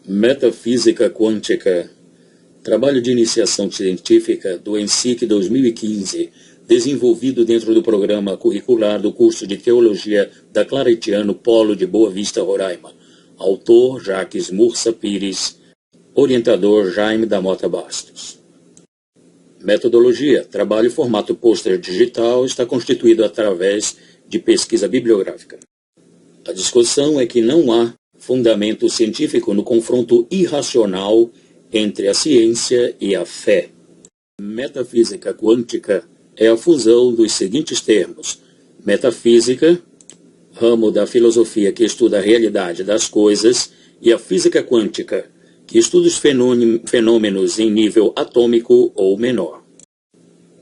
Metafísica Quântica, trabalho de iniciação científica do ENSIC 2015, desenvolvido dentro do programa curricular do curso de Teologia da Claretiano Polo de Boa Vista, Roraima. Autor Jacques Mursa Pires, orientador Jaime da Mota Bastos. Metodologia, trabalho em formato pôster digital, está constituído através de pesquisa bibliográfica. A discussão é que não há fundamento científico no confronto irracional entre a ciência e a fé. Metafísica quântica é a fusão dos seguintes termos: metafísica, ramo da filosofia que estuda a realidade das coisas, e a física quântica, que estuda os fenômenos em nível atômico ou menor.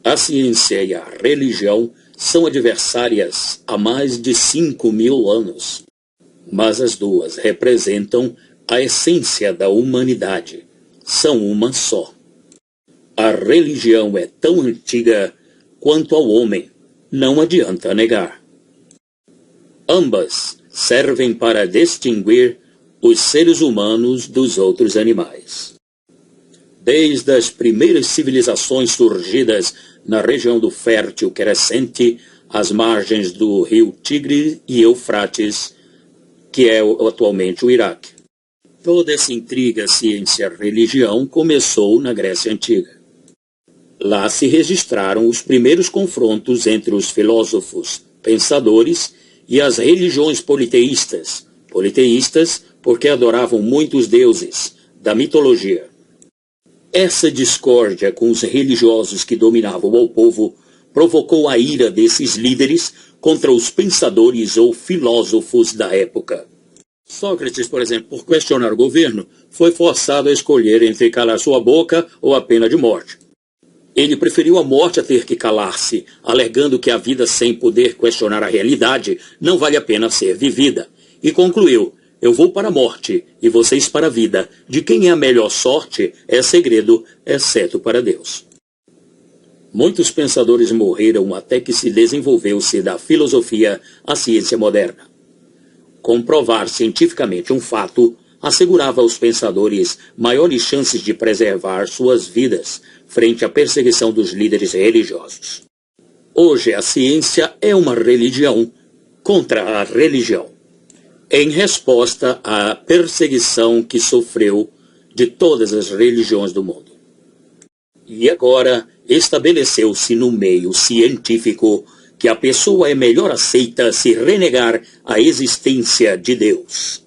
A ciência e a religião são adversárias há mais de 5.000 anos, mas as duas representam a essência da humanidade. São uma só. A religião é tão antiga quanto ao homem, não adianta negar. Ambas servem para distinguir os seres humanos dos outros animais. Desde as primeiras civilizações surgidas na região do Fértil Crescente, às margens do rio Tigre e Eufrates, que é atualmente o Iraque. Toda essa intriga ciência-religião começou na Grécia Antiga. Lá se registraram os primeiros confrontos entre os filósofos, pensadores e as religiões politeístas. Politeístas porque adoravam muitos deuses da mitologia. Essa discórdia com os religiosos que dominavam o povo provocou a ira desses líderes contra os pensadores ou filósofos da época. Sócrates, por exemplo, por questionar o governo, foi forçado a escolher entre calar sua boca ou a pena de morte. Ele preferiu a morte a ter que calar-se, alegando que a vida sem poder questionar a realidade não vale a pena ser vivida. E concluiu: eu vou para a morte e vocês para a vida. De quem é a melhor sorte é segredo, exceto para Deus. Muitos pensadores morreram até que se desenvolveu-se da filosofia a ciência moderna. Comprovar cientificamente um fato assegurava aos pensadores maiores chances de preservar suas vidas frente à perseguição dos líderes religiosos. Hoje a ciência é uma religião contra a religião, em resposta à perseguição que sofreu de todas as religiões do mundo. E agora estabeleceu-se no meio científico que a pessoa é melhor aceita se renegar a existência de Deus.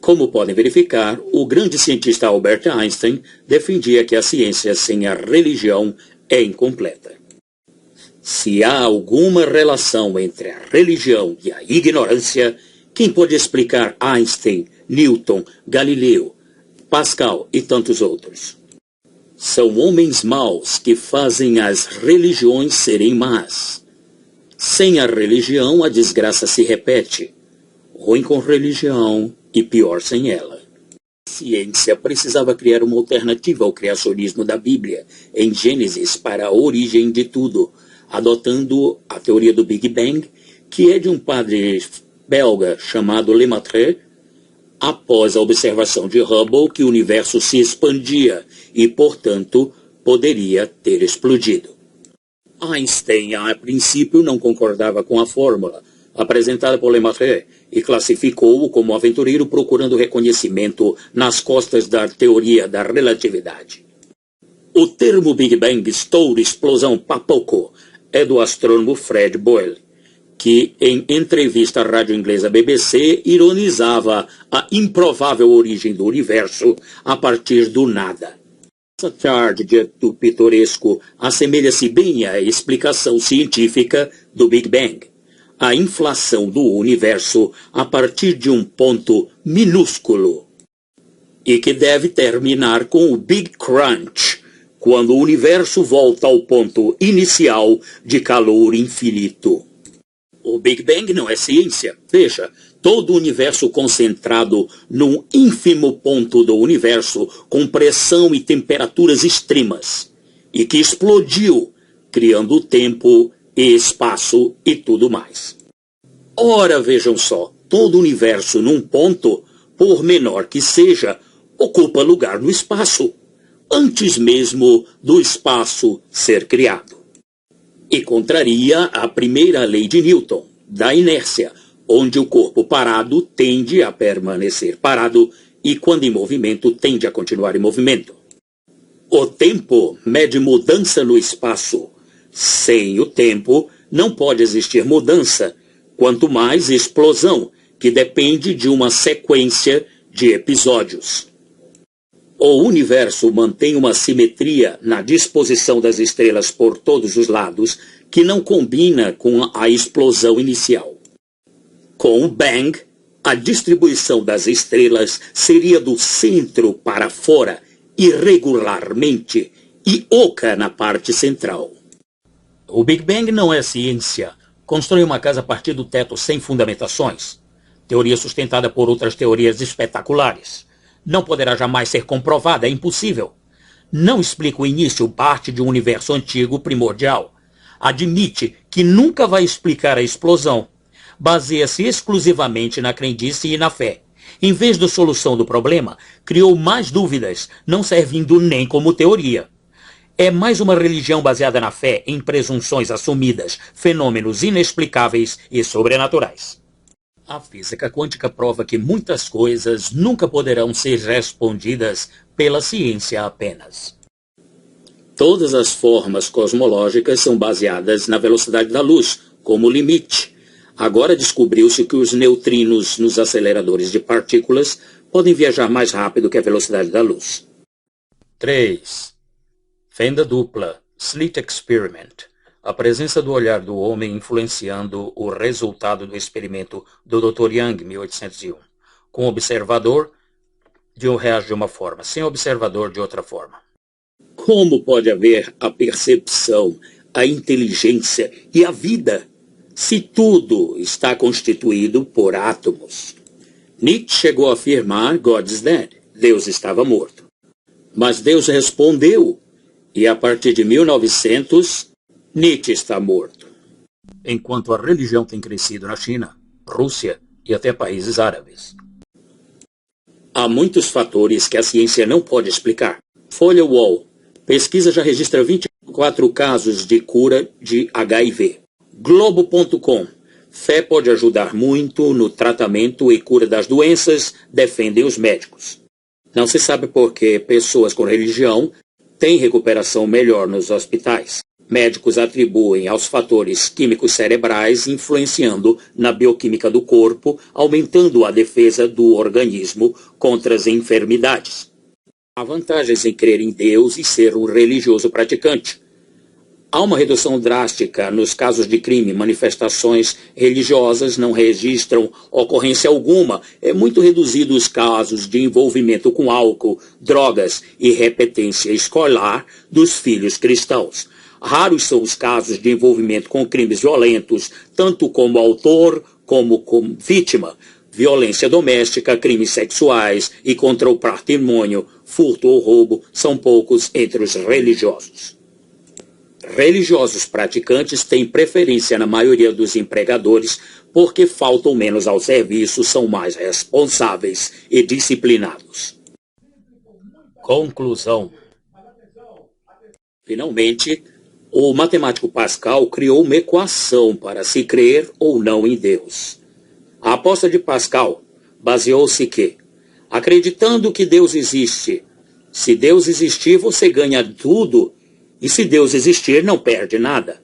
Como podem verificar, o grande cientista Albert Einstein defendia que a ciência sem a religião é incompleta. Se há alguma relação entre a religião e a ignorância, quem pode explicar Einstein, Newton, Galileu, Pascal e tantos outros? São homens maus que fazem as religiões serem más. Sem a religião, a desgraça se repete. Ruim com religião e pior sem ela. A ciência precisava criar uma alternativa ao criacionismo da Bíblia, em Gênesis, para a origem de tudo, adotando a teoria do Big Bang, que é de um padre belga chamado Lemaitre, após a observação de Hubble que o universo se expandia e, portanto, poderia ter explodido. Einstein, a princípio, não concordava com a fórmula apresentada por Lemaitre e classificou-o como aventureiro procurando reconhecimento nas costas da teoria da relatividade. O termo Big Bang, estouro, explosão, papoco, é do astrônomo Fred Boyle, que, em entrevista à rádio inglesa BBC, ironizava a improvável origem do universo a partir do nada. Essa charge do pitoresco assemelha-se bem à explicação científica do Big Bang, a inflação do universo a partir de um ponto minúsculo, e que deve terminar com o Big Crunch, quando o universo volta ao ponto inicial de calor infinito. O Big Bang não é ciência. Veja, todo o universo concentrado num ínfimo ponto do universo com pressão e temperaturas extremas, e que explodiu, criando tempo e espaço e tudo mais. Ora, vejam só, todo o universo num ponto por menor que seja, ocupa lugar no espaço, antes mesmo do espaço ser criado. E contraria a primeira lei de Newton, da inércia, onde o corpo parado tende a permanecer parado e, quando em movimento, tende a continuar em movimento. O tempo mede mudança no espaço. Sem o tempo, não pode existir mudança, quanto mais explosão, que depende de uma sequência de episódios. O universo mantém uma simetria na disposição das estrelas por todos os lados, que não combina com a explosão inicial. Com o Bang, a distribuição das estrelas seria do centro para fora, irregularmente, e oca na parte central. O Big Bang não é ciência. Constrói uma casa a partir do teto sem fundamentações. Teoria sustentada por outras teorias espetaculares. Não poderá jamais ser comprovada, é impossível. Não explica o início, parte de um universo antigo primordial. Admite que nunca vai explicar a explosão. Baseia-se exclusivamente na crendice e na fé. Em vez da solução do problema, criou mais dúvidas, não servindo nem como teoria. É mais uma religião baseada na fé em presunções assumidas, fenômenos inexplicáveis e sobrenaturais. A física quântica prova que muitas coisas nunca poderão ser respondidas pela ciência apenas. Todas as formas cosmológicas são baseadas na velocidade da luz, como limite. Agora descobriu-se que os neutrinos nos aceleradores de partículas podem viajar mais rápido que a velocidade da luz. 3. Fenda dupla, Slit Experiment. A presença do olhar do homem influenciando o resultado do experimento do Dr. Young, 1801. Com o observador, reage de uma forma, sem observador, de outra forma. Como pode haver a percepção, a inteligência e a vida se tudo está constituído por átomos? Nietzsche chegou a afirmar God is dead, Deus estava morto. Mas Deus respondeu, e a partir de 1900, Nietzsche está morto. Enquanto a religião tem crescido na China, Rússia e até países árabes. Há muitos fatores que a ciência não pode explicar. Folha Wall. Pesquisa já registra 24 casos de cura de HIV. Globo.com. Fé pode ajudar muito no tratamento e cura das doenças, defendem os médicos. Não se sabe por que pessoas com religião têm recuperação melhor nos hospitais. Médicos atribuem aos fatores químicos cerebrais influenciando na bioquímica do corpo, aumentando a defesa do organismo contra as enfermidades. Há vantagens em crer em Deus e ser um religioso praticante. Há uma redução drástica nos casos de crime. Manifestações religiosas não registram ocorrência alguma. É muito reduzido os casos de envolvimento com álcool, drogas e repetência escolar dos filhos cristãos. Raros são os casos de envolvimento com crimes violentos, tanto como autor como vítima. Violência doméstica, crimes sexuais e contra o patrimônio, furto ou roubo são poucos entre os religiosos. Religiosos praticantes têm preferência na maioria dos empregadores porque faltam menos ao serviço, são mais responsáveis e disciplinados. Conclusão. Finalmente, o matemático Pascal criou uma equação para se crer ou não em Deus. A aposta de Pascal baseou-se que, acreditando que Deus existe, se Deus existir, você ganha tudo, e se Deus existir, não perde nada.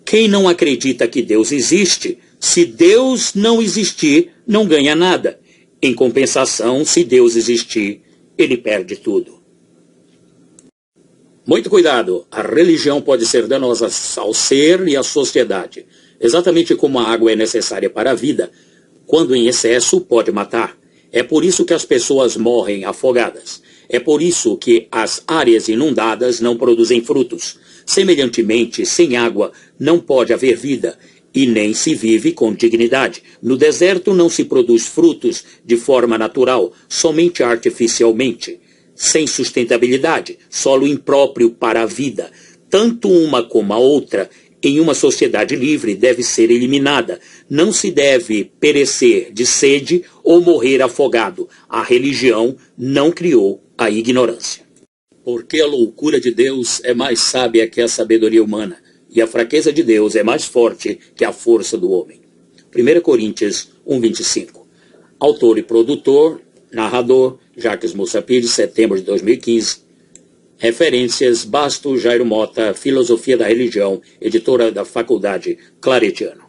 Quem não acredita que Deus existe, se Deus não existir, não ganha nada. Em compensação, se Deus existir, ele perde tudo. Muito cuidado, a religião pode ser danosa ao ser e à sociedade. Exatamente como a água é necessária para a vida, quando em excesso pode matar. É por isso que as pessoas morrem afogadas. É por isso que as áreas inundadas não produzem frutos. Semelhantemente, sem água não pode haver vida e nem se vive com dignidade. No deserto não se produz frutos de forma natural, somente artificialmente. Sem sustentabilidade, solo impróprio para a vida. Tanto uma como a outra em uma sociedade livre deve ser eliminada. Não se deve perecer de sede ou morrer afogado. A religião não criou a ignorância. Porque a loucura de Deus é mais sábia que a sabedoria humana, e a fraqueza de Deus é mais forte que a força do homem. 1 Coríntios 1:25. Autor e produtor, narrador, Jacques Musapir, setembro de 2015. Referências: Basto, Jairo Mota, Filosofia da Religião, editora da Faculdade Claretiano.